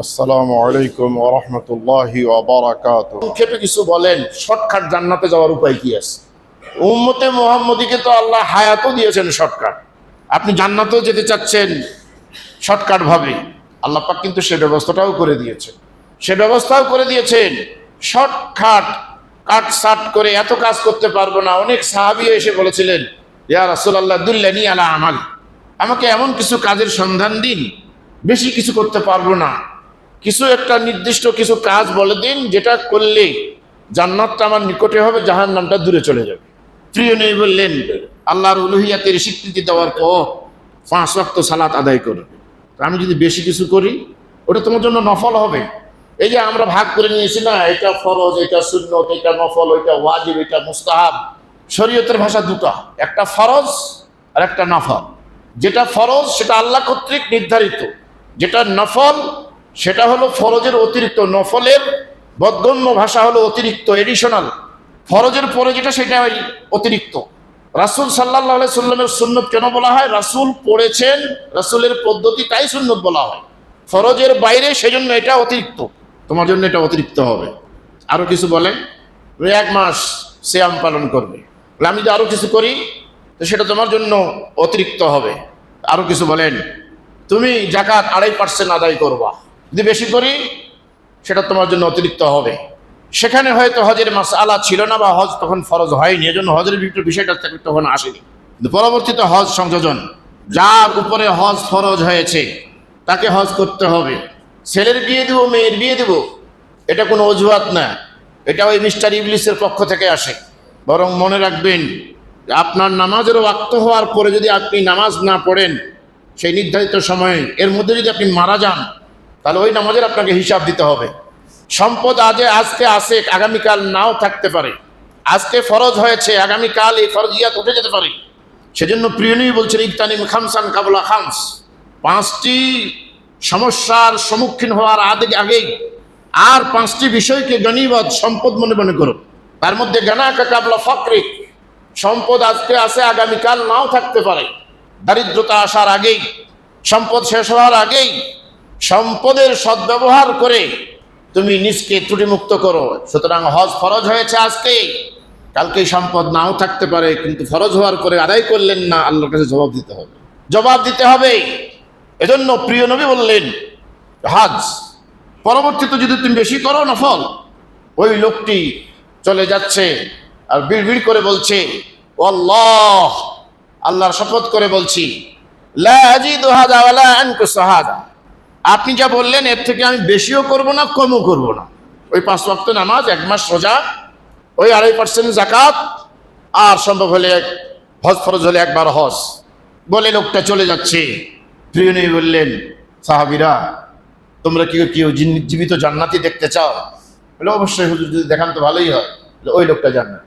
আসসালামু আলাইকুম ওয়া রাহমাতুল্লাহি ওয়া বারাকাতুহু। সংক্ষেপে কিছু বলেন, শর্টকাট জান্নাতে যাওয়ার উপায় কি আছে? উম্মতে মুহাম্মদীকে তো আল্লাহ হায়াতও দিয়েছেন শর্টকাট। আপনি জান্নাতেও যেতে চাচ্ছেন শর্টকাট ভাবে, আল্লাহ পাক কিন্তু সে ব্যবস্থাটাও করে দিয়েছেন। শর্টকাট কাটসাট করে এত কাজ করতে পারবো না। অনেক সাহাবী এসে বলেছিলেন, ইয়া রাসূলুল্লাহ দুল্লানি আলা আমাল, আমাকে এমন কিছু কাজের সন্ধান দিন, বেশি কিছু করতে পারবো না, কিছু একটা নির্দিষ্ট কিছু কাজ বলে দিন যেটা করলে জান্নাতটা আমার নিকটে হবে, জাহান্নামটা দূরে চলে যাবে। প্রিয় নবী বললেন, আল্লাহর উলুহিয়াতের স্বীকৃতি দেওয়ার পর 5 ওয়াক্ত সালাত আদায় করবে। আমি যদি বেশি কিছু করি ওটা তোমার জন্য নফল হবে। এই যে আমরা ভাগ করে নিয়েছি না, এটা ফরজ, এটা সুন্নত, এটা নফল, এটা ওয়াজিব, এটা মুস্তাহাব। শরীয়তের ভাষা দুটো, একটা ফরজ আর একটা নফল। যেটা ফরজ সেটা আল্লাহ কর্তৃক নির্ধারিত, যেটা নফল সেটা হলো ফরজের অতিরিক্ত। নফলের বদগম্য ভাষা হলো অতিরিক্ত, এডিশনাল। ফরজের পরে যেটা সেটা অতিরিক্ত। রাসূল সাল্লাল্লাহু আলাইহি সাল্লামের সুন্নত কেন বলা হয়? রাসূল পড়েছেন, রাসূলের পদ্ধতি, তাই সুন্নত বলা হয়। ফরজের বাইরে সেজন্য এটা অতিরিক্ত, তোমার জন্য এটা অতিরিক্ত হবে। আরো কিছু বলেন, 1 মাস সিয়াম পালন করবে, আমি যদি আরো কিছু করি তো সেটা তোমার জন্য অতিরিক্ত হবে। আরো কিছু বলেন, তুমি যাকাত 2.5% আদায় করবা, যদি বেশি করি সেটা তোমার জন্য অতিরিক্ত হবে। সেখানে হয়তো হজের মাসআলা ছিল না বা হজ তখন ফরজ হয়নি, এজন্য হজের বিষয়টা তখন আসেনি। কিন্তু পরবর্তীতে হজ সংযোজন, যার উপরে হজ ফরজ হয়েছে তাকে হজ করতে হবে। ছেলের বিয়ে দেবো, মেয়ের বিয়ে দেবো, এটা কোনো অজুহাত না, এটা ওই মিস্টার ইবলিসের পক্ষ থেকে আসে। বরং মনে রাখবেন, আপনার নামাজের ওয়াক্ত হওয়ার পরে যদি আপনি নামাজ না পড়েন সেই নির্ধারিত সময়ে, এর মধ্যে যদি আপনি মারা যান, তাহলে ওই নামাজের আপনাকে হিসাব দিতে হবে। সম্পদ আজকে আসে, আগামীকাল নাও থাকতে পারে। আজকে ফরজ হয়েছে, আগামীকাল এই ফরজিয়াত উঠে যেতে পারে। সেজন্য প্রিয় নবী বলছেন, ইকতানিম খামসান কাবলা খামস, 5টি সমস্যার সম্মুখীন হওয়ার আগেই আর 5টি বিষয়কে গনিমত, সম্পদ মনে করো। তার মধ্যে গানাকা কাবলা ফাকরিক, সম্পদ আজকে আসে, আগামীকাল নাও থাকতে পারে। দারিদ্রতা আসার আগেই, সম্পদ শেষ হওয়ার আগেই সম্পদের সদ্ব্যবহার করে তুমি নিজকে ত্রুটিমুক্ত করো। সুতরাং হজ ফরজ হয়েছে আজকে, কালকে সম্পদ নাও থাকতে পারে, কিন্তু ফরজ হওয়ার পরে আদায় করলেন না, আল্লাহর কাছে জবাব দিতে হবে। এজন্য প্রিয় নবী বললেন, হজ পরবর্তীতে যদি তুমি বেশি করো নফল। ওই লোকটি চলে যাচ্ছে আর বিড়বিড় করে বলছে, আল্লাহ, আল্লাহর শপথ করে বলছি, লা আজিদু হাযা ওয়ালা আনকুসু হাযা, আপনি যা বললেন এর থেকে আমি বেশিও করব না, কমও করব না। ওই 5 ওয়াক্ত নামাজ, 1 মাস রোজা, ওই 2.5% যাকাত, আর সম্ভব হলে হজ ফরজ হলে একবার হজ, বলে লোকটা চলে যাচ্ছে। প্রিয় নবী বললেন, সাহাবীরা, তোমরা কেউ জীবিত জান্নাতি দেখতে চাও? বলে, অবশ্যই হুজুর, যদি দেখান তো ভালোই হয়। ওই লোকটা জান্নাত।